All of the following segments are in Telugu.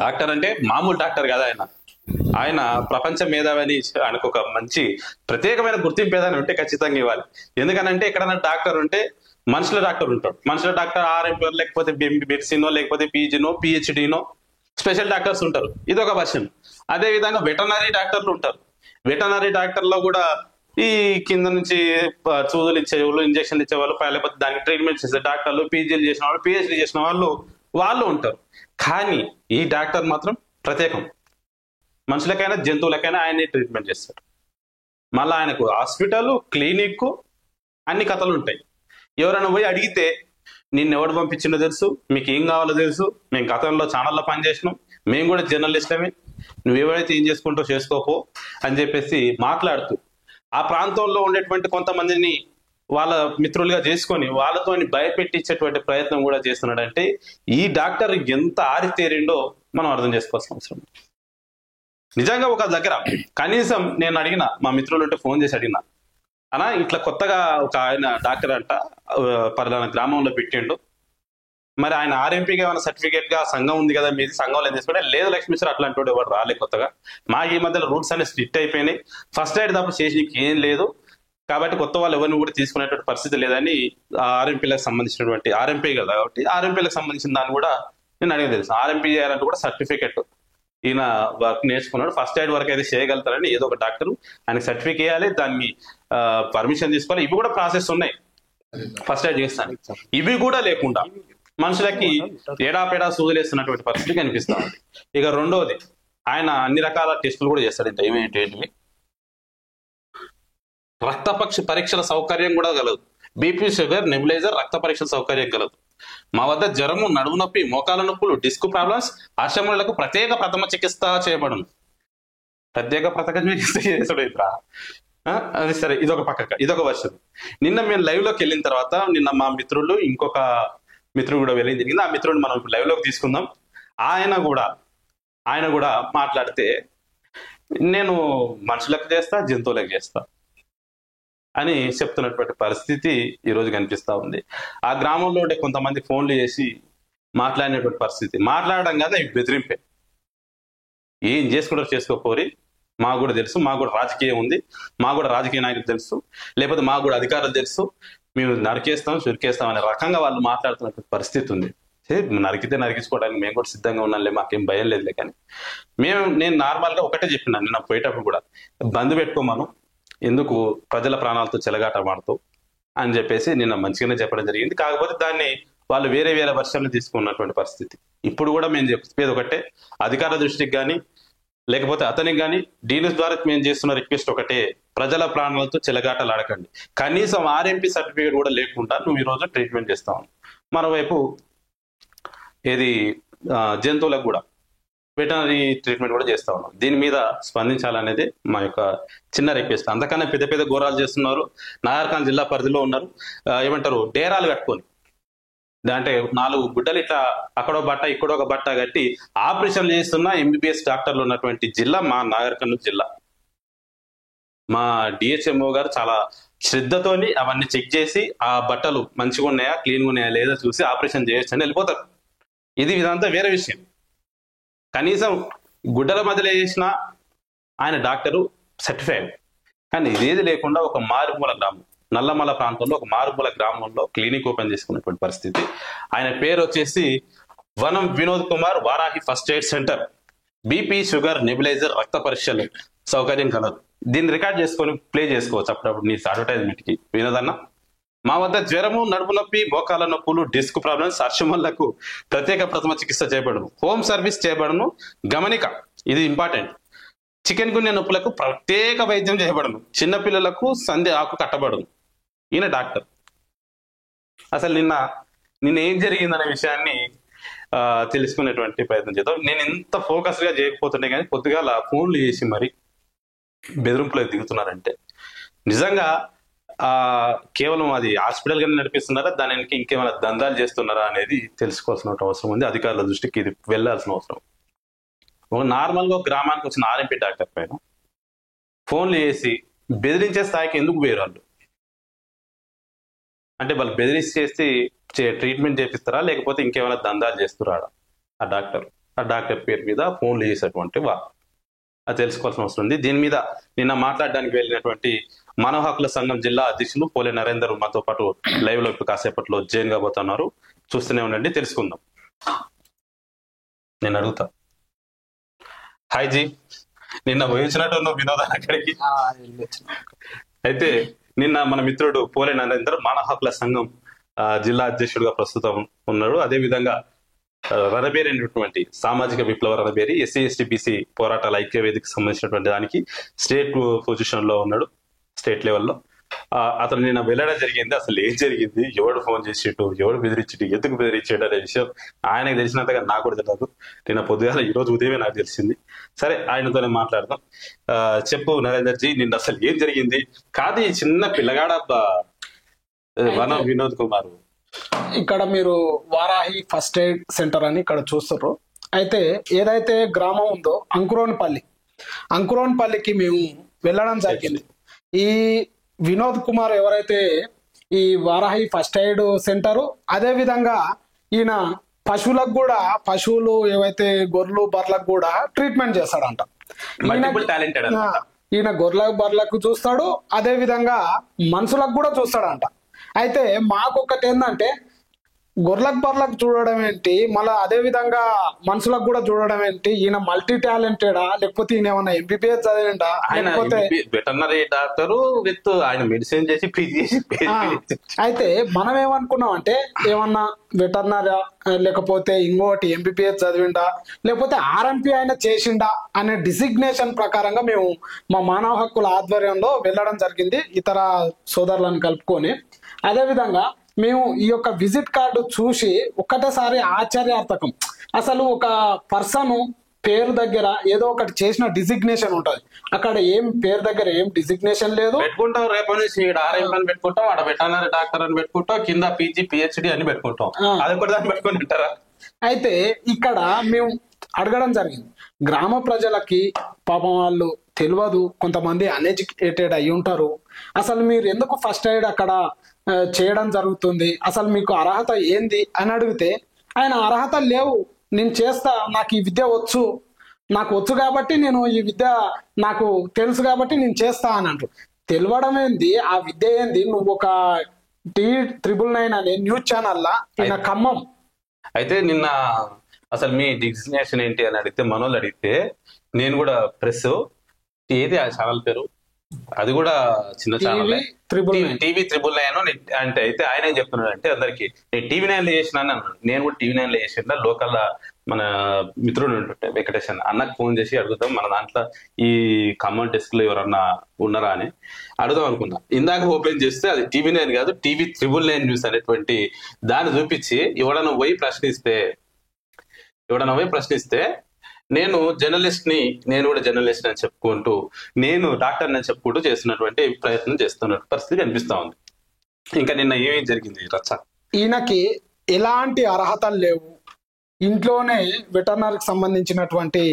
డాక్టర్ అంటే మామూలు డాక్టర్ కాదు ఆయన. ఆయన ప్రపంచ మేధావి అని ఆయనకు ఒక మంచి ప్రత్యేకమైన గుర్తింపు ఏదైనా ఉంటే ఖచ్చితంగా ఇవ్వాలి. ఎందుకనంటే ఎక్కడైనా డాక్టర్ ఉంటే మనుషుల డాక్టర్ ఉంటాడు. మనుషుల డాక్టర్ ఆర్ఎంపీ లేకపోతే మెడిసినో లేకపోతే పీజీనో పిహెచ్డినో స్పెషల్ డాక్టర్స్ ఉంటారు. ఇది ఒక వర్షన్. అదే విధంగా వెటనరీ డాక్టర్లు ఉంటారు. వెటనరీ డాక్టర్లో కూడా ఈ కింద నుంచి చూదులు ఇచ్చేవాళ్ళు, ఇంజక్షన్లు ఇచ్చేవాళ్ళు, లేకపోతే దానికి ట్రీట్మెంట్ చేసే డాక్టర్లు, పీజీలు చేసిన వాళ్ళు, పిహెచ్డి చేసిన వాళ్ళు ఉంటారు. కానీ ఈ డాక్టర్ మాత్రం ప్రత్యేకం. మనుషులకైనా జంతువులకైనా ఆయనే ట్రీట్మెంట్ చేస్తాడు. మళ్ళీ ఆయనకు హాస్పిటల్, క్లినిక్, అన్ని కథలు ఉంటాయి. ఎవరైనా పోయి అడిగితే నిన్ను ఎవడు పంపించిందో తెలుసు, మీకు ఏం కావాలో తెలుసు, మేము గతంలో ఛానల్లో పనిచేసినాం, మేము కూడా జర్నలిస్టమే, నువ్వేవైతే ఏం చేసుకుంటూ చేసుకోపో అని చెప్పేసి మాట్లాడుతూ ఆ ప్రాంతంలో ఉండేటువంటి కొంతమందిని వాళ్ళ మిత్రులుగా చేసుకొని వాళ్ళతో భయపెట్టించేటువంటి ప్రయత్నం కూడా చేస్తున్నాడంటే ఈ డాక్టర్ ఎంత ఆరితేరిండో మనం అర్థం చేసుకోవాల్సిన అవసరం. నిజంగా ఒక దగ్గర కనీసం నేను అడిగిన, మా మిత్రులు ఉంటే ఫోన్ చేసి అడిగిన, అలా ఇట్లా కొత్తగా ఒక ఆయన డాక్టర్ అంట పలానా గ్రామంలో పెట్టిండు, మరి ఆయన ఆర్ఎంపీగా ఏమైనా సర్టిఫికేట్ గా సంఘం ఉంది కదా మీది, సంఘంలో ఏం తీసుకుంటే లేదు లక్ష్మీ సార్ అట్లాంటి వాడు ఎవరు రాలే కొత్తగా, మాకు ఈ మధ్యలో రూల్స్ అనేవి స్ట్రిక్ట్ అయిపోయినాయి, ఫస్ట్ ఎయిడ్ తప్ప చేసి ఏం లేదు, కాబట్టి కొత్త వాళ్ళు ఎవరిని కూడా తీసుకునేటువంటి పరిస్థితి లేదని ఆర్ఎంపీలకు సంబంధించినటువంటి ఆర్ఎంపీ కదా కాబట్టి ఆర్ఎంపీలకు సంబంధించిన దాన్ని కూడా నేను అడిగి తెలుసు. ఆర్ఎంపీ చేయాలంటే కూడా సర్టిఫికెట్ ఈయన వర్క్ నేర్చుకున్నాడు, ఫస్ట్ ఎయిడ్ వర్క్ అయితే చేయగలుగుతారని ఏదో ఒక డాక్టర్ ఆయనకి సర్టిఫికేట్ ఇవ్వాలి, దాన్ని పర్మిషన్ తీసుకోవాలి, ఇవి కూడా ప్రాసెస్ ఉన్నాయి ఫస్ట్ ఎయిడ్ చేస్తాను. ఇవి కూడా లేకుండా మనుషులకి ఏడాపేడా సూదులేస్తున్నటువంటి పరిస్థితి కనిపిస్తా ఉంది. ఇక రెండోది, ఆయన అన్ని రకాల టెస్టులు కూడా చేస్తాడు. ఇంత ఏమేంటి రక్త పరీక్షల సౌకర్యం కూడా కలదు, బీపీ, షుగర్, నెబులైజర్, రక్త పరీక్షల సౌకర్యం కలదు. మా వద్ద జ్వరము, నడుము నొప్పి, మోకాల నొప్పులు, డిస్క్ ప్రాబ్లమ్స్, ఆశ్రమాలకు ప్రత్యేక ప్రథమ చికిత్స చేయబడును. ప్రత్యేక ప్రథమ చికిత్స చేసుడు అది సరే, ఇదొక పక్కక, ఇదొక వర్షం. నిన్న మేము లైవ్ లోకి వెళ్ళిన తర్వాత నిన్న మా మిత్రులు ఇంకొక మిత్రుడు కూడా వెళ్ళింది జరిగింది. ఆ మిత్రుడిని మనం ఇప్పుడు లైవ్ లోకి తీసుకుందాం. ఆయన కూడా మాట్లాడితే నేను మనుషులకు చేస్తా, జంతువులకు చేస్తా అని చెప్తున్నటువంటి పరిస్థితి ఈ రోజు కనిపిస్తా ఉంది. ఆ గ్రామంలో ఉండే కొంతమంది ఫోన్లు చేసి మాట్లాడినటువంటి పరిస్థితి, మాట్లాడడం కదా ఇవి బెదిరింపే, ఏం చేసుకుంటారో చేసుకోపోరి, మాకు కూడా తెలుసు, మాకు కూడా రాజకీయం ఉంది, మాకు కూడా రాజకీయ నాయకులు తెలుసు, లేకపోతే మాకు కూడా అధికారులు తెలుసు, మేము నరికేస్తాం చురికేస్తాం అనే రకంగా వాళ్ళు మాట్లాడుతున్నటువంటి పరిస్థితి ఉంది. నరికితే నరికించుకోవడానికి మేము కూడా సిద్ధంగా ఉన్నాంలే, మాకేం భయం లేదులే. కానీ నేను నార్మల్ గా ఒకటే చెప్పినాను నిన్న పోయేటప్పుడు కూడా, బంద్ పెట్టుకోమను, ఎందుకు ప్రజల ప్రాణాలతో చెలగాట మాడుతూ అని చెప్పేసి నిన్న మంచిగానే చెప్పడం జరిగింది. కాకపోతే దాన్ని వాళ్ళు వేరే వర్షాలు తీసుకున్నటువంటి పరిస్థితి. ఇప్పుడు కూడా మేము చెప్పేది ఒకటే, అధికార దృష్టికి కానీ లేకపోతే అతనికి కానీ డీఎస్ ద్వారా మేము చేస్తున్న రిక్వెస్ట్ ఒకటే, ప్రజల ప్రాణాలతో చెలగాటలు ఆడకండి. కనీసం ఆర్ఎంపీ సర్టిఫికేట్ కూడా లేకుండా నువ్వు ఈ రోజు ట్రీట్మెంట్ చేస్తావు. మరోవైపు ఏది జంతువులకు కూడా వెటనరీ ట్రీట్మెంట్ కూడా చేస్తా ఉన్నాం. దీని మీద స్పందించాలనేది మా యొక్క చిన్న రిక్వెస్ట్. అంతకన్నా పెద్ద పెద్ద ఘోరాలు చేస్తున్నారు. నాగర్ఖాన్ జిల్లా పరిధిలో ఉన్నారు, ఏమంటారు డేరాలు కట్టుకొని, అంటే 4 గుడ్డలు ఇట్లా అక్కడో బట్ట ఇక్కడో ఒక బట్ట కట్టి ఆపరేషన్లు చేస్తున్న ఎంబీబీఎస్ డాక్టర్లు ఉన్నటువంటి జిల్లా మా నాగర్కర్నూలు జిల్లా. మా డిహెచ్ఎంఓ గారు చాలా శ్రద్ధతోని అవన్నీ చెక్ చేసి ఆ బట్టలు మంచిగా ఉన్నాయా, క్లీన్గా ఉన్నాయా లేదా చూసి ఆపరేషన్ చేయొచ్చు అని వెళ్ళిపోతారు. ఇదంతా వేరే విషయం. కనీసం గుడ్డల మధ్యలో చేసిన ఆయన డాక్టరు సర్టిఫైడ్. కానీ ఇదేది లేకుండా ఒక మారుమూల గ్రామం, నల్లమల ప్రాంతంలో ఒక మారుమూల గ్రామంలో క్లినిక్ ఓపెన్ చేసుకున్నటువంటి పరిస్థితి. ఆయన పేరు వచ్చేసి వనం Vinod Kumar Varahi first aid centre, BP, sugar, nebuliser, రక్త పరీక్షలు సౌకర్యం కలదు. దీన్ని రికార్డ్ చేసుకొని ప్లే చేసుకోవచ్చు అప్పుడప్పుడు నీ అడ్వర్టైజ్మెంట్ కి. వినోదన్న, మా వద్ద జ్వరము, నడుపు నొప్పి, మోకాల నొప్పులు, డిస్క్ ప్రాబ్లమ్స్, అర్షములకు ప్రత్యేక ప్రథమ చికిత్స చేయబడును, హోమ్ సర్వీస్ చేయబడును. గమనిక, ఇది ఇంపార్టెంట్, చికెన్ గున్యా నొప్పులకు ప్రత్యేక వైద్యం చేయబడును, చిన్నపిల్లలకు సంధి ఆకు కట్టబడును. ఈయన డాక్టర్. అసలు నిన్న ఏం జరిగిందనే విషయాన్ని తెలుసుకునేటువంటి ప్రయత్నం చేద్దాం. నేను ఇంత ఫోకస్ గా చేయకపోతుండే కానీ పొద్దుగాల ఫోన్లు చేసి మరి బెదిరింపులకు దిగుతున్నారంటే నిజంగా కేవలం అది హాస్పిటల్ గానే నడిపిస్తున్నారా, దానికి ఇంకేమైనా దందాలు చేస్తున్నారా అనేది తెలుసుకోవాల్సిన అవసరం ఉంది. అధికారుల దృష్టికి ఇది వెళ్లాల్సిన అవసరం. నార్మల్ గా ఒక గ్రామానికి వచ్చిన ఆర్ఎంపీ డాక్టర్ పైన ఫోన్లు చేసి బెదిరించే స్థాయికి ఎందుకు పోయారు వాళ్ళు? అంటే వాళ్ళు బెదిరించి చేసి ట్రీట్మెంట్ చేపిస్తారా, లేకపోతే ఇంకేమైనా దందాలు చేస్తున్నారా ఆ డాక్టర్? ఆ డాక్టర్ పేరు మీద ఫోన్లు చేసేటువంటి వారు. అది తెలుసుకోవాల్సిన అవసరం ఉంది. దీని మీద నిన్న మాట్లాడడానికి వెళ్ళినటువంటి మానవ హక్కుల సంఘం జిల్లా అధ్యక్షులు పోలే నరేందర్ మాతో పాటు లైవ్ లో ఇప్పుడు కాసేపట్లో జాయిన్ కాబోతున్నారు. చూస్తూనే ఉండండి, తెలుసుకుందాం. నేను అడుగుతా. హాయ్ జీ, నిన్న వహించినట్టు వినోదా అక్కడికి? అయితే నిన్న మన మిత్రుడు పోలే నరేందర్ మానవ హక్కుల సంఘం జిల్లా అధ్యక్షుడిగా ప్రస్తుతం ఉన్నాడు. అదే విధంగా రణబేరి అనేటువంటి సామాజిక విప్లవ రణబేరి ఎస్సీ ఎస్టీ బీసీ పోరాటాల ఐక్య వేదికకు సంబంధించినటువంటి దానికి స్టేట్ పొజిషన్ లో ఉన్నాడు, స్టేట్ లెవెల్లో. అతను నిన్న వెళ్ళడం జరిగింది. అసలు ఏం జరిగింది, ఎవడు ఫోన్ చేసేటు, ఎవడు బెదిరించుడు, ఎందుకు బెదిరించాడు అనే విషయం ఆయనకు తెలిసినంతగా నాకు కూడా తెలియదు. నిన్న పొద్దుగాల ఈ రోజు ఉదయమే నాకు తెలిసింది. సరే, ఆయనతోనే మాట్లాడదాం. చెప్పు నరేందర్ జీ, నిన్న అసలు ఏం జరిగింది? కాదు, ఈ చిన్న పిల్లగాడ వన వినోద్ కుమార్. ఇక్కడ మీరు వారాహి ఫస్ట్ ఎయిడ్ సెంటర్ అని ఇక్కడ చూస్తారు. అయితే ఏదైతే గ్రామం ఉందో అంకురోన్పల్లికి మేము వెళ్ళడం జరిగింది. ఈ వినోద్ కుమార్ ఎవరైతే ఈ వారాహి ఫస్ట్ ఎయిడ్ సెంటరు, అదే విధంగా ఈయన పశువులకు కూడా, పశువులు ఏవైతే గొర్రెలు బర్రెలకు కూడా ట్రీట్మెంట్ చేస్తాడంట. ఈయన గొర్రెలకు బర్రెలకు చూస్తాడు, అదే విధంగా మనుషులకు కూడా చూస్తాడంట. అయితే మాకొకటి ఏంటంటే, గొర్రెలకు బర్రెలకు చూడడం ఏంటి, మళ్ళీ అదే విధంగా మనుషులకు కూడా చూడడం ఏంటి? ఈయన మల్టీ టాలెంటెడా, లేకపోతే ఈయన ఏమన్నా ఎంబీబీఎస్ చదివిండా, లేకపోతే వెటర్నరీ డాక్టర్ విత్ ఆయన మెడిసిన్ చేసి అయితే మనం ఏమనుకున్నాం అంటే, ఏమన్నా వెటర్నరీ లేకపోతే ఇంకోటి ఎంబీబీఎస్ చదివిండా, లేకపోతే ఆర్ఎంపీ ఆయన చేసిండా అనే డిసిగ్నేషన్ ప్రకారంగా మేము మా మానవ హక్కుల ఆధ్వర్యంలో వెళ్ళడం జరిగింది, ఇతర సోదరులను కలుపుకొని. అదే విధంగా మేము ఈ యొక్క విజిట్ కార్డు చూసి ఒక్కటేసారి ఆశ్చర్యార్థకం. అసలు ఒక పర్సన్ పేరు దగ్గర ఏదో ఒకటి చేసిన డిజిగ్నేషన్ ఉంటది, అక్కడ ఏం పేరు దగ్గర ఏం డిజిగ్నేషన్ లేదు. పెట్టుకుంటాం, రేపు నుంచి ఆర్ఎం అని పెట్టుకుంటాం, అక్కడ వెటర్నరీ డాక్టర్ అని పెట్టుకుంటాం, కింద పీజీ పిహెచ్డి అని పెట్టుకుంటాం. అది కూడా దాన్ని పెట్టుకుని ఉంటారా? అయితే ఇక్కడ మేము అడగడం జరిగింది. గ్రామ ప్రజలకి పాపం వాళ్ళు తెలియదు, కొంతమంది అన్ఎడ్యుకేటెడ్ అయి ఉంటారు. అసలు మీరు ఎందుకు ఫస్ట్ ఎయిడ్ అక్కడ చేయడం జరుగుతుంది, అసలు మీకు అర్హత ఏంది అని అడిగితే, ఆయన అర్హత లేవు, నేను చేస్తా, నాకు ఈ విద్య వచ్చు, నాకు వచ్చు కాబట్టి నేను ఈ విద్య నాకు తెలుసు కాబట్టి నేను చేస్తా అని అంటారు. తెలియడం ఏంది, ఆ విద్య ఏంది? నువ్వు ఒక T999 అనే న్యూస్ ఛానల్లా ఈయన ఖమ్మం. అయితే నిన్న అసలు మీ డిజిగ్నేషన్ ఏంటి అని అడిగితే, మనోళ్ళు అడిగితే, నేను కూడా ప్రెస్ ఏది ఆ ఛానల్ పేరు, అది కూడా చిన్న ఛానల్, TV9 అంటే. అయితే ఆయన ఏం చెప్తున్నాడు అంటే, అందరికి నేను TV9 లో చేసిన అన్నాను. నేను కూడా TV9 లో చేసిన లోకల్ మన మిత్రుడు ఉంటుంటే వెంకటేష్ అన్నకు ఫోన్ చేసి అడుగుతాం, మన దాంట్లో ఈ ఖమ్మం డెస్క్ లో ఎవరన్నా ఉన్నారా అని అడుగుదాం అనుకున్నా. ఇందాక ఓపెన్ చేస్తే అది TV9 కాదు, TV999 న్యూస్ అనేటువంటి దాన్ని చూపించి ఎవడన్నా పోయి ప్రశ్నిస్తే నేను కూడా జర్నలిస్ట్ అని చెప్పుకుంటూ, నేను డాక్టర్ అని చెప్పుకుంటూ చేస్తున్నటువంటి ప్రయత్నం చేస్తున్న పరిస్థితి కనిపిస్తా ఉంది. ఇంకా నిన్న ఏమేం జరిగింది రచ్చ? ఈయనకి ఎలాంటి అర్హతలు లేవు, ఇంట్లోనే వెటర్నరీకి సంబంధించినటువంటి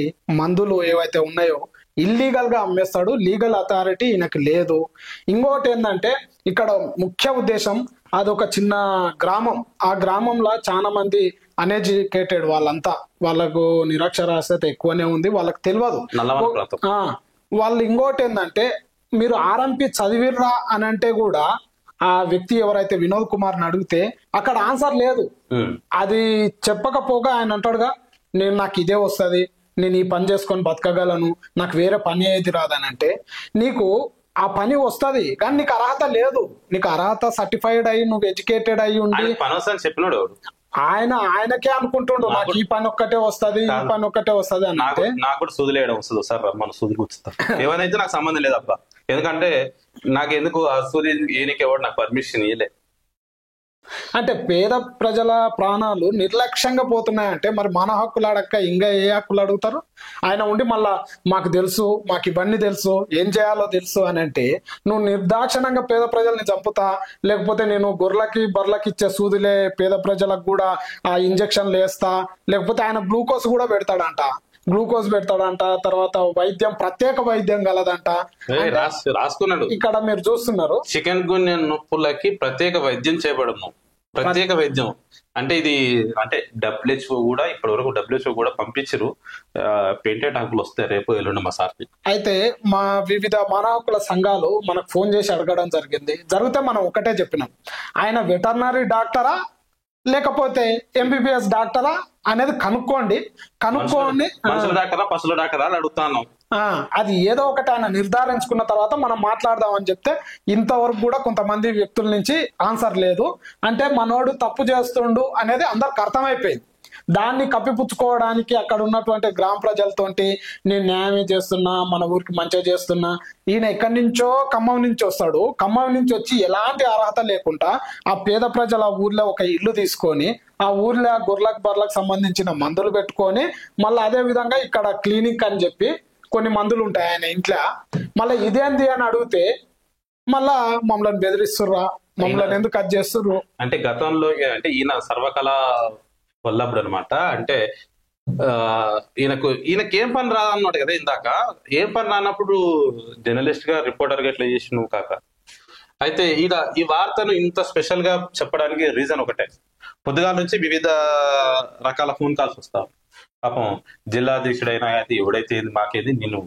మందులు ఏవైతే ఉన్నాయో ఇల్లీగల్ గా అమ్మేస్తాడు, లీగల్ అథారిటీ ఈయనకి లేదు. ఇంకోటి ఏంటంటే, ఇక్కడ ముఖ్య ఉద్దేశం, అదొక చిన్న గ్రామం, ఆ గ్రామంలో చాలా మంది అన్ఎడ్యుకేటెడ్, వాళ్ళకు నిరక్షరాస్యత ఎక్కువనే ఉంది, వాళ్ళకి తెలియదు. వాళ్ళు ఇంకోటి ఏంటంటే, మీరు ఆర్ఎంపీ చదివిర్రా అని అంటే కూడా ఆ వ్యక్తి ఎవరైతే వినోద్ కుమార్ని అడిగితే అక్కడ ఆన్సర్ లేదు. అది చెప్పకపోగా ఆయన అంటాడుగా, నాకు ఇదే వస్తుంది, నేను ఈ పని చేసుకొని బతకగలను, నాకు వేరే పని ఏది రాదని అంటే, నీకు ఆ పని వస్తుంది కానీ నీకు అర్హత లేదు. నీకు అర్హత సర్టిఫైడ్ అయ్యి నువ్వు ఎడ్యుకేటెడ్ అయ్యి ఉండి చెప్పినాడు ఆయనకే అనుకుంటుండు, నాకు ఈ పని ఒక్కటే వస్తుంది, ఈ పని ఒక్కటే వస్తుంది అని. అంటే నాకు కూడా సూది లేయడం వస్తుంది సార్, మన సూది కూర్చుతాం ఏమైనా నాకు సంబంధం లేదు అబ్బా, ఎందుకంటే నాకు ఎందుకు ఆ సూది ఏనికి ఎవరు నాకు పర్మిషన్ ఇయ్యలే. అంటే పేద ప్రజల ప్రాణాలు నిర్లక్ష్యంగా పోతున్నాయంటే మరి మన హక్కులు అడక్క ఇంకా ఏ హక్కులు అడుగుతారు? ఆయన ఉండి మళ్ళా మాకు తెలుసు, మాకు ఇవన్నీ తెలుసు, ఏం చేయాలో తెలుసు అని అంటే, నువ్వు నిర్దాక్షిణంగా పేద ప్రజల్ని చంపుతా, లేకపోతే నేను గొర్రెలకి బర్రెలకి ఇచ్చే సూదులే పేద ప్రజలకు కూడా ఆ ఇంజక్షన్లు వేస్తా, లేకపోతే ఆయన గ్లూకోజ్ కూడా పెడతాడంట, తర్వాత వైద్యం, ప్రత్యేక వైద్యం గలదంట, రాసుకున్నాడు. ఇక్కడ మీరు చూస్తున్నారు, చికెన్ గున్యా నొప్పులకి ప్రత్యేక వైద్యం చేయబడము, ప్రత్యేక వైద్యం అంటే ఇది అంటే డబ్ల్యూహెచ్ఓ కూడా ఇప్పటి వరకు డబ్ల్యూహెచ్ఓ కూడా పంపించరు. పేటెంట్ హక్కులు వస్తాయి రేపు ఎల్లుండి మా సార్కి. అయితే మా వివిధ మానవ హక్కుల సంఘాలు మనకు ఫోన్ చేసి అడగడం జరిగితే మనం ఒకటే చెప్పినాం, ఆయన వెటర్నరీ డాక్టరా లేకపోతే ఎంబీబీఎస్ డాక్టరా అనేది కనుక్కోండి. మనుషుల డాక్టరా పశువుల డాక్టరా అని అడుగుతాను. అది ఏదో ఒకటి ఆయన నిర్ధారించుకున్న తర్వాత మనం మాట్లాడదామని చెప్తే ఇంతవరకు కూడా కొంతమంది వ్యక్తుల నుంచి ఆన్సర్ లేదు. అంటే మనోడు తప్పు చేస్తుండు అనేది అందరికి అర్థమైపోయింది. దాన్ని కప్పిపుచ్చుకోవడానికి అక్కడ ఉన్నటువంటి గ్రామ ప్రజలతోటి నేను న్యాయమే చేస్తున్నా, మన ఊరికి మంచిగా చేస్తున్నా, ఈయన ఎక్కడి నుంచో ఖమ్మం నుంచి వస్తాడు, ఖమ్మం నుంచి వచ్చి ఎలాంటి అర్హత లేకుండా ఆ పేద ప్రజల ఊర్లో ఒక ఇల్లు తీసుకొని ఆ ఊర్లో గొర్రెలకు బర్రెలకు సంబంధించిన మందులు పెట్టుకొని మళ్ళీ అదే విధంగా ఇక్కడ క్లినిక్ అని చెప్పి కొన్ని మందులు ఉంటాయి ఆయన ఇంట్లో, మళ్ళీ ఇదేంది అని అడిగితే మళ్ళా మమ్మల్ని బెదిరిస్తుర్రా, మమ్మల్ని ఎందుకు కట్ చేస్తుర్రు అంటే గతంలో అంటే ఈయన సర్వకళ వల్లప్పుడు అనమాట. అంటే ఈయనకి ఏం పని రా అన్నాడు కదా ఇందాక. ఏం పని రానప్పుడు జర్నలిస్ట్ గా రిపోర్టర్ గా ఎట్లా చేసి నువ్వు కాక. అయితే ఈ వార్తను ఇంత స్పెషల్ గా చెప్పడానికి రీజన్ ఒకటే, పొద్దుగాల నుంచి వివిధ రకాల ఫోన్ కాల్స్ వస్తావు. పాపం జిల్లా అధ్యక్షుడైనా అది ఎవడైతే మాకేది నేను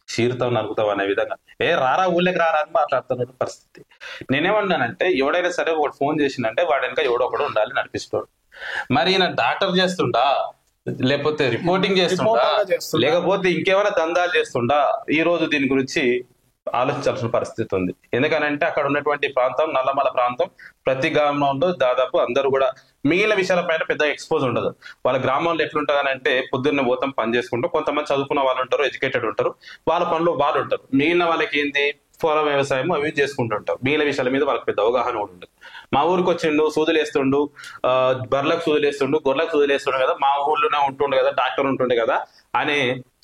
చీరుతావు నరుగుతావు అనే విధంగా రారా ఊళ్ళకి రారా అని మాట్లాడుతున్న పరిస్థితి. నేనేమన్నానంటే ఎవడైనా సరే ఒకటి ఫోన్ చేసిందంటే వాడు వెనక ఎవడో ఒకడు ఉండాలి నడిపిస్తాడు. మరి ఈయన డాక్టర్ చేస్తుండా, లేకపోతే రిపోర్టింగ్ చేస్తుండా, లేకపోతే ఇంకేమైనా దందాలు చేస్తుండా, ఈ రోజు దీని గురించి ఆలోచించాల్సిన పరిస్థితి ఉంది. ఎందుకనంటే అక్కడ ఉన్నటువంటి ప్రాంతం నల్లమల ప్రాంతం, ప్రతి గ్రామంలో దాదాపు అందరూ కూడా మిగిలిన విషయాలపైన పెద్ద ఎక్స్పోజ్ ఉండదు. వాళ్ళ గ్రామంలో ఎట్లుంటుంది అంటే పొద్దున్నే పోతాం పని చేసుకుంటూ, కొంతమంది చదువుకున్న వాళ్ళు ఉంటారు, ఎడ్యుకేటెడ్ ఉంటారు, వాళ్ళ పనులు వాళ్ళు ఉంటారు. మిగిలిన వాళ్ళకి ఏంది పొలం వ్యవసాయం అవి చేసుకుంటుంటారు. మిగిలిన విషయాల మీద వాళ్ళకి పెద్ద అవగాహన కూడా ఉండదు. మా ఊరికి వచ్చిండు సూదులు వేస్తుండు, బర్లకు సూదులు వేస్తుండు, గొర్రెలకు సూదులు వేస్తుండు కదా, మా ఊళ్ళోనే ఉంటుండే కదా, డాక్టర్ ఉంటుండే కదా అనే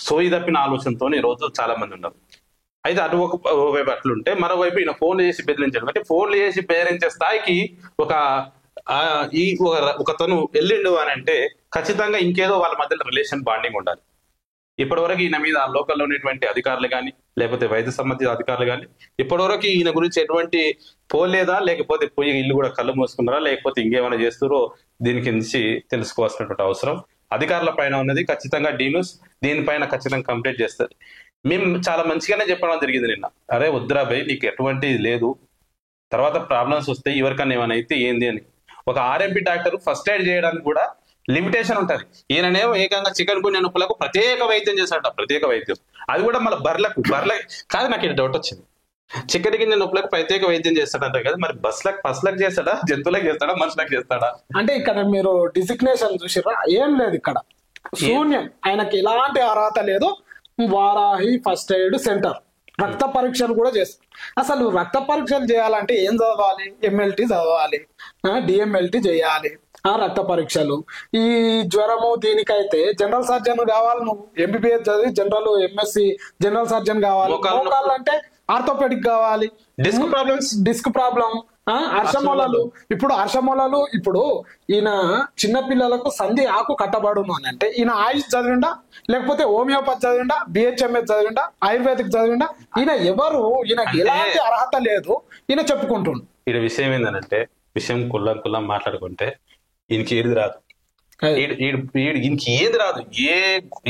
సోయి తప్పిన ఆలోచనతో ఈ రోజు చాలా మంది ఉన్నారు. అయితే అటు ఒకవైపు అట్లుంటే మరోవైపు ఈయన ఫోన్లు చేసి బెదిరించాడు. అంటే ఫోన్లు చేసి బెదిరించే స్థాయికి ఒకతను వెళ్ళిండు అని అంటే ఖచ్చితంగా ఇంకేదో వాళ్ళ మధ్యలో రిలేషన్ బాండింగ్ ఉండాలి. ఇప్పటివరకు ఈయన మీద ఆ లోకల్లో ఉన్నటువంటి అధికారులు కానీ లేకపోతే వైద్య సంబంధిత అధికారులు కానీ ఇప్పటివరకు ఈయన గురించి ఎటువంటి పోలేదా, లేకపోతే పోయి ఇల్లు కూడా కళ్ళు మూసుకున్నారా, లేకపోతే ఇంకేమైనా చేస్తారో దీనికి నుంచి తెలుసుకోవాల్సినటువంటి అవసరం అధికారుల పైన ఉన్నది. ఖచ్చితంగా న్యూస్ దీనిపైన ఖచ్చితంగా కంప్లీట్ చేస్తారు. మేము చాలా మంచిగానే చెప్పడం జరిగింది నిన్న, అరే వద్దురా భయ్ నీకు ఎటువంటి లేదు, తర్వాత ప్రాబ్లమ్స్ వస్తాయి ఎవరికన్నా ఏమైనా అయితే ఏంది అని. ఒక ఆర్ఎంపీ డాక్టర్ ఫస్ట్ ఎయిడ్ చేయడానికి కూడా లిమిటేషన్ ఉంటది. ఈయననేమో ఏకంగా చికెన్ గున్యా నొప్పులకు ప్రత్యేక వైద్యం చేశాడ, ప్రత్యేక వైద్యం. అది కూడా మన బర్రెలకు కాదు. నాకు ఇది డౌట్ వచ్చింది, చికెన్ గిన్నె నొప్పులకు ప్రత్యేక వైద్యం చేస్తాడంట కదా, మరి పసులకు చేస్తాడా, జంతువులకు చేస్తాడా, మనుషులకు చేస్తాడా? అంటే ఇక్కడ మీరు డిజిగ్నేషన్ చూసిరా, ఏం లేదు ఇక్కడ శూన్యం. ఆయనకి ఎలాంటి అర్హత లేదు. వారాహి ఫస్ట్ ఎయిడ్ సెంటర్ రక్త పరీక్షలు కూడా చేస్తారు. అసలు రక్త పరీక్షలు చేయాలంటే ఏం చదవాలి? ఎంఎల్టీ చదవాలి, డిఎంఎల్టీ చేయాలి, రక్త పరీక్షలు. ఈ జ్వరము దీనికైతే జనరల్ సర్జన్ కావాలి, నువ్వు ఎంబీబీఎస్ చదివి జనరల్ ఎంఎస్సి జనరల్ సర్జన్ కావాలి. మోకాళ్ళంటే ఆర్థోపెడిక్ కావాలి. డిస్క్ ప్రాబ్లం, హర్షమూలాలు. ఇప్పుడు ఈయన చిన్న పిల్లలకు సంధి ఆకు కట్టబడును అని అంటే ఈయన ఆయుష్ చదివిండా, లేకపోతే హోమియోపతి చదివిండా, బిహెచ్ఎంఎస్ చదివిండా, ఆయుర్వేదిక్ చదివిండా? ఈయన ఎవరు? ఈయనకి ఎలాంటి అర్హత లేదు, ఈయన చెప్పుకుంటుండు. ఈయన విషయం ఏంటంటే విషయం కుల్లం మాట్లాడుకుంటే ఈయనకి ఏది రాదు, ఈయనకి ఏది రాదు,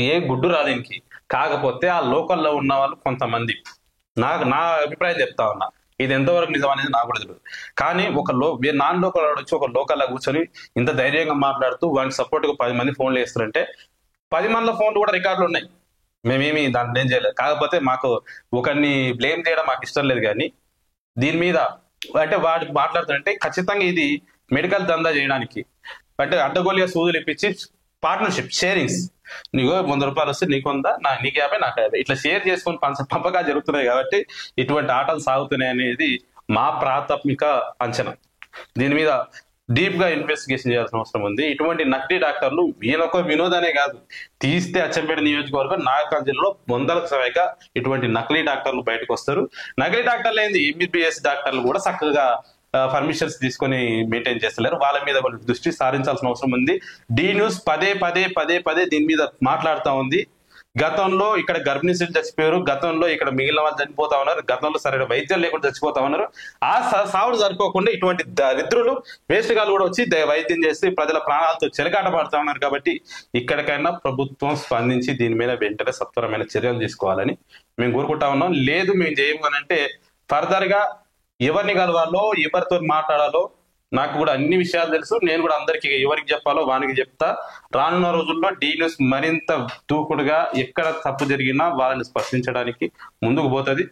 ఏ గుడ్డు రాదు ఈయనకి. కాకపోతే ఆ లోకల్లో ఉన్న వాళ్ళు కొంతమంది, నా అభిప్రాయం చెప్తా ఉన్నా, ఇది ఎంతవరకు నిజం అనేది నాకు కూడా తెలియదు. కానీ నాన్ లోకల్ వచ్చి ఒక లోకల్లో కూర్చొని ఇంత ధైర్యంగా మాట్లాడుతూ వానికి సపోర్ట్ గా 10 మంది ఫోన్లు వేస్తారంటే 10 మందిల ఫోన్లు కూడా రికార్డులు ఉన్నాయి. మేమేమి దాంట్లో ఏం చేయలేదు. కాకపోతే మాకు ఒకరిని బ్లేమ్ చేయడం మాకు ఇష్టం లేదు. కానీ దీని మీద అంటే వాడు మాట్లాడుతుంటే ఖచ్చితంగా ఇది మెడికల్ దందా చేయడానికి, అంటే అడ్డగోలుగా సూదులు ఇప్పించి పార్ట్నర్షిప్ షేరింగ్స్, నీకు 100 రూపాయలు వస్తే నీకు 100, నీకు 50, నాకు 50 ఇట్లా షేర్ చేసుకొని పంపకాలు జరుగుతున్నాయి. కాబట్టి ఇటువంటి ఆటలు సాగుతున్నాయి అనేది మా ప్రాథమిక అంచనా. దీని మీద డీప్ గా ఇన్వెస్టిగేషన్ చేయాల్సిన అవసరం ఉంది. ఇటువంటి నకిలీ డాక్టర్లు వీళ్ళొక వినోదనే కాదు, తీస్తే అచ్చంపేట నియోజకవర్గం నాగర్కర్నూలు జిల్లాలో వందలకు సహాయక ఇటువంటి నకిలీ డాక్టర్లు బయటకు వస్తారు. నకిలీ డాక్టర్లు ఏంది, ఎంబీబీఎస్ డాక్టర్లు కూడా చక్కగా పర్మిషన్స్ తీసుకొని మెయింటైన్ చేస్తలేరు. వాళ్ళ మీద దృష్టి సారించాల్సిన అవసరం ఉంది. డి న్యూస్ పదే దీని మీద మాట్లాడుతూ ఉంది. గతంలో ఇక్కడ గర్భిణీ స్త్రీలు చచ్చిపోయారు, గతంలో ఇక్కడ మిగిలిన వాళ్ళు చనిపోతా ఉన్నారు, గతంలో సరైన వైద్యం లేకుండా చచ్చిపోతా ఉన్నారు. ఆ సావులు సరిపోకుండా ఇటువంటి దరిద్రులు వేస్ట్గాలు కూడా వచ్చి వైద్యం చేసి ప్రజల ప్రాణాలతో చెలగాట పడుతా ఉన్నారు. కాబట్టి ఇక్కడికైనా ప్రభుత్వం స్పందించి దీని మీద వెంటనే సత్వరమైన చర్యలు తీసుకోవాలని మేము కోరుకుంటా ఉన్నాం. లేదు మేము చేయము అని అంటే ఫర్దర్ గా ఎవరిని కలవాలో ఎవరితో మాట్లాడాలో నాకు కూడా అన్ని విషయాలు తెలుసు. నేను కూడా అందరికి ఎవరికి చెప్పాలో వానికి చెప్తా. రానున్న రోజుల్లో డి న్యూస్ మరింత దూకుడుగా ఎక్కడ తప్పు జరిగినా వాళ్ళని స్పర్శించడానికి ముందుకు పోతుంది.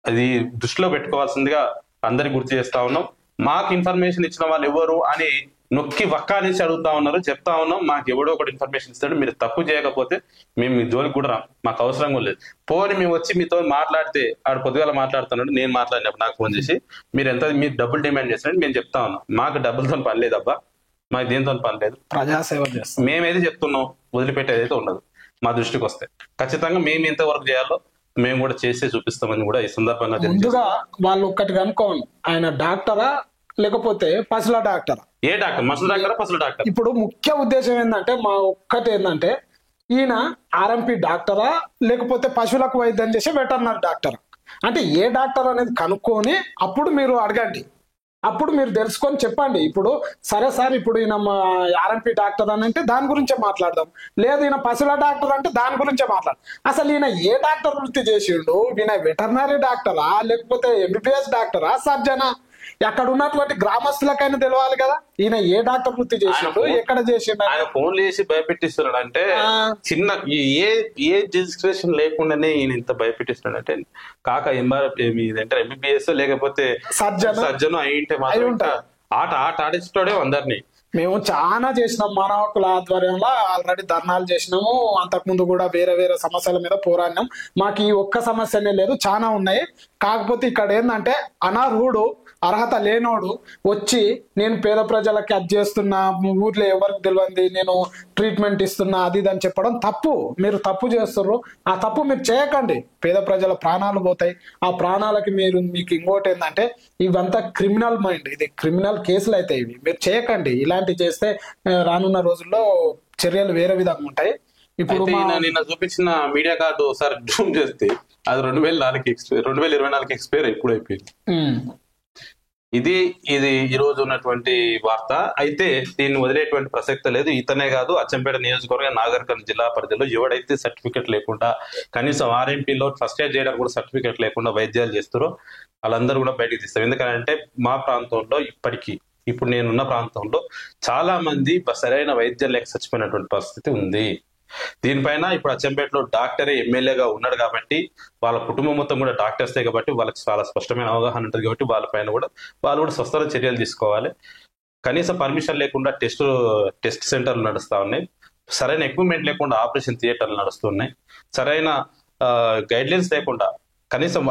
అది దృష్టిలో పెట్టుకోవాల్సిందిగా అందరికి గుర్తు చేస్తా ఉన్నాం. మాకు ఇన్ఫర్మేషన్ ఇచ్చిన వాళ్ళు ఎవరు అని నొక్కి వక్కానించి అడుగుతా ఉన్నారు. చెప్తా ఉన్నాం, మాకు ఎవడో ఒకటి ఇన్ఫర్మేషన్ ఇస్తాడు, మీరు తప్పు చేయకపోతే మేము మీ జోలికి కూడా రాం, మాకు అవసరం కూడా లేదు. పోని మేము వచ్చి మీతో మాట్లాడితే ఆడు పొద్దుగాల మాట్లాడుతున్నాడు, నేను మాట్లాడినప్పుడు నాకు ఫోన్ చేసి మీరు డబ్బులు డిమాండ్ చేస్తారని మేము చెప్తా ఉన్నాం. మాకు డబ్బులతో పని లేదు అబ్బా, మాకు దేనితో పని లేదు, ప్రజాసేవ చేస్తాం. మేమేది చెప్తున్నాం వదిలిపెట్టేదైతే ఉండదు. మా దృష్టికి వస్తే ఖచ్చితంగా మేము ఎంత వరకు చేయాలో మేము కూడా చేసి చూపిస్తామని కూడా ఈ సందర్భంగా ముందుగా వాళ్ళు ఒక్కటి కనుక్కోండి, ఆయన డాక్టరా లేకపోతే పసుల డాక్టరా? ఏ డాక్టర్, మనుషుల డాక్టరా పసుల డాక్టర్? ఇప్పుడు ముఖ్య ఉద్దేశం ఏంటంటే మా ఒక్కటి ఏంటంటే ఈయన ఆర్ఎంపీ డాక్టరా లేకపోతే పశువులకు వైద్యం చేసే వెటర్నరీ డాక్టరా అంటే ఏ డాక్టర్ అనేది కనుక్కొని అప్పుడు మీరు అడగండి, అప్పుడు మీరు తెలుసుకొని చెప్పండి. ఇప్పుడు సరే సార్ ఇప్పుడు ఈయన ఆర్ఎంపీ డాక్టర్ అని అంటే దాని గురించే మాట్లాడదాం, లేదు ఈయన పశువుల డాక్టర్ అంటే దాని గురించే మాట్లాడదాం. అసలు ఈయన ఏ డాక్టర్ వృత్తి చేసిండు? ఈయన వెటర్నరీ డాక్టరా లేకపోతే ఎంబీబీఎస్ డాక్టరా సర్జనా? అక్కడ ఉన్నటువంటి గ్రామస్తులకైనా తెలవాలి కదా ఈయన ఏ డాక్టర్ వృత్తి చేసిండు, ఎక్కడ చేసిండు. ఆయన ఫోన్లు చేసి భయపెట్టిస్తున్నాడు అంటే చిన్న ఏ డిస్క్రిప్షన్ లేకుండానే ఈయన ఇంత భయపెట్టిస్తున్నాడు అంటే కాక ఎంబీబీఎస్ లేకపోతే సర్జన్ అయింటే మాత్రం ఆట ఆడించడే అందరినీ. మేము చాలా చేసినాం, మానవ హక్కుల ఆధ్వర్యంలో ఆల్రెడీ ధర్నాలు చేసినాము, అంతకుముందు కూడా వేరే వేరే సమస్యల మీద పోరాడినాం. మాకు ఈ ఒక్క సమస్యనే లేదు, చాలా ఉన్నాయి. కాకపోతే ఇక్కడ ఏంటంటే అనర్హుడు అర్హత లేనోడు వచ్చి నేను పేద ప్రజలకి అది చేస్తున్నా, ఊర్లో ఎవరికి తెలియంది నేను ట్రీట్మెంట్ ఇస్తున్నా అది ఇది అని చెప్పడం తప్పు. మీరు తప్పు చేస్తున్నారు, ఆ తప్పు మీరు చేయకండి. పేద ప్రజల ప్రాణాలు పోతాయి. ఆ ప్రాణాలకి మీకు ఇంకోటి ఏంటంటే ఇవంతా క్రిమినల్ మైండ్, ఇది క్రిమినల్ కేసులు అయితే ఇవి మీరు చేయకండి. ఇలాంటివి చేస్తే రానున్న రోజుల్లో చర్యలు వేరే విధంగా ఉంటాయి. ఇప్పుడు నిన్న చూపించిన మీడియా కార్డు ఒకసారి జూమ్ చేస్తే అది 2024 ఎక్స్పైర్ ఎప్పుడు అయిపోయింది. ఇది ఈ రోజు ఉన్నటువంటి వార్త. అయితే దీన్ని వదిలేటువంటి ప్రసక్తి లేదు. ఇతనే కాదు, అచ్చంపేట నియోజకవర్గం నాగర్కర్నూలు జిల్లా పరిధిలో ఎవడైతే సర్టిఫికెట్ లేకుండా కనీసం ఆర్ఎంపీలో ఫస్ట్ ఎయిడ్ చేయడానికి కూడా సర్టిఫికెట్ లేకుండా వైద్యాలు చేస్తారో వాళ్ళందరూ కూడా బయటకు తీస్తారు. ఎందుకంటే మా ప్రాంతంలో ఇప్పుడు నేనున్న ప్రాంతంలో చాలా మంది సరైన వైద్యం లేక చచ్చిపోయినటువంటి పరిస్థితి ఉంది. దీనిపైన ఇప్పుడు అచ్చంపేటలో డాక్టరే ఎమ్మెల్యేగా ఉన్నాడు కాబట్టి వాళ్ళ కుటుంబం మొత్తం కూడా డాక్టర్సే కాబట్టి వాళ్ళకి చాలా స్పష్టమైన అవగాహన ఉంటుంది. కాబట్టి వాళ్ళపైన కూడా వాళ్ళు కూడా స్వస్థత చర్యలు తీసుకోవాలి. కనీసం పర్మిషన్ లేకుండా టెస్ట్ సెంటర్లు నడుస్తా ఉన్నాయి, సరైన ఎక్విప్మెంట్ లేకుండా ఆపరేషన్ థియేటర్లు నడుస్తున్నాయి, సరైన గైడ్లైన్స్ లేకుండా కనీసం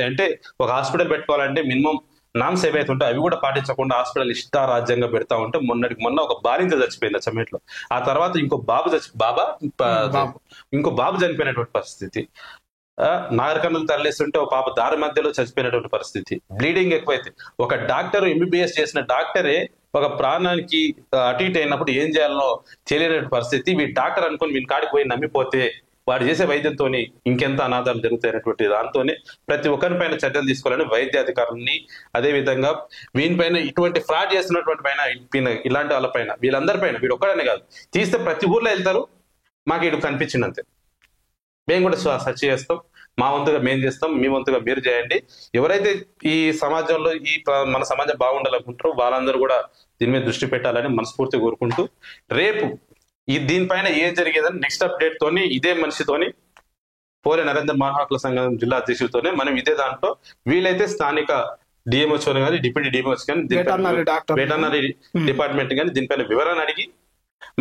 అంటే ఒక హాస్పిటల్ పెట్టుకోవాలంటే మినిమం నామ్స్ ఏవైతే ఉంటాయి అవి కూడా పాటించకుండా హాస్పిటల్ ఇష్టారాజ్యంగా పెడతా ఉంటే మొన్న ఒక బాలింత చచ్చిపోయింది అచ్చంపేటలో. ఆ తర్వాత ఇంకో బాబు చనిపోయినటువంటి పరిస్థితి. నాగరికర్నూలు తరలిస్తుంటే ఒక పాప దారి మధ్యలో చచ్చిపోయినటువంటి పరిస్థితి. బ్లీడింగ్ ఎక్కువైతే ఒక డాక్టర్ ఎంబీబీఎస్ చేసిన డాక్టరే ఒక ప్రాణానికి అటు ఇటు అయినప్పుడు ఏం చేయాలో తెలియనటువంటి పరిస్థితి. వీ డాక్టర్ అనుకుని వీని కాడికి పోయి నమ్మిపోతే వాడు చేసే వైద్యంతో ఇంకెంత అనాథాలు జరుగుతాయనేటువంటి దాంతోనే ప్రతి ఒక్కరిపైన చర్యలు తీసుకోవాలని వైద్య అధికారులని, అదే విధంగా వీనిపైన ఇటువంటి ఫ్రాడ్ చేస్తున్నటువంటి పైన ఇలాంటి వాళ్ళపైన వీళ్ళందరిపైన వీడు ఒక్కడనే కాదు తీస్తే ప్రతి ఊర్లో వెళ్తారు. మాకు ఇటు కనిపించింది అంతే, మేము కూడా సర్చ్ చేస్తాం, మా వంతుగా మేము చేస్తాం, మీ వంతుగా మీరు చేయండి. ఎవరైతే ఈ సమాజంలో మన సమాజం బాగుండాలనుకుంటారో వాళ్ళందరూ కూడా దీని మీద దృష్టి పెట్టాలని మనస్ఫూర్తిగా కోరుకుంటూ రేపు దీనిపైన ఏం జరిగేదని నెక్స్ట్ అప్డేట్ తోని ఇదే మనిషితోని పోలే నరేంద్ర మహాకుల సంఘం జిల్లా అధ్యక్షుడితోనే మనం ఇదే దాంట్లో వీలైతే స్థానిక డిఎంహెచ్ కానీ డిప్యూటీ డిఎంహెచ్ కానీ వెటర్నరీ డిపార్ట్మెంట్ కానీ దీనిపైన వివరణ అడిగి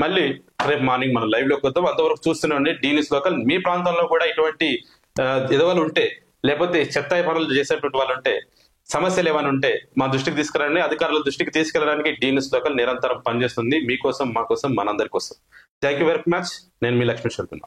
మళ్ళీ రేపు మార్నింగ్ మనం లైవ్ లోకి వద్దాం. అంతవరకు చూస్తూనే డి న్యూస్ లోకల్. మీ ప్రాంతంలో కూడా ఇటువంటి ఎదవలు ఉంటే లేకపోతే చెత్త పనులు చేసేటువంటి వాళ్ళు ఉంటే సమస్యలు ఏమైనా ఉంటే మా దృష్టికి తీసుకురండి. అధికారుల దృష్టికి తీసుకెళ్ళడానికి డి న్యూస్ లోకల్ నిరంతరం పనిచేస్తుంది మీకోసం, మా కోసం, మనందరి కోసం. Thank you very much. నేను మీ లక్ష్మీ చెప్తున్నా.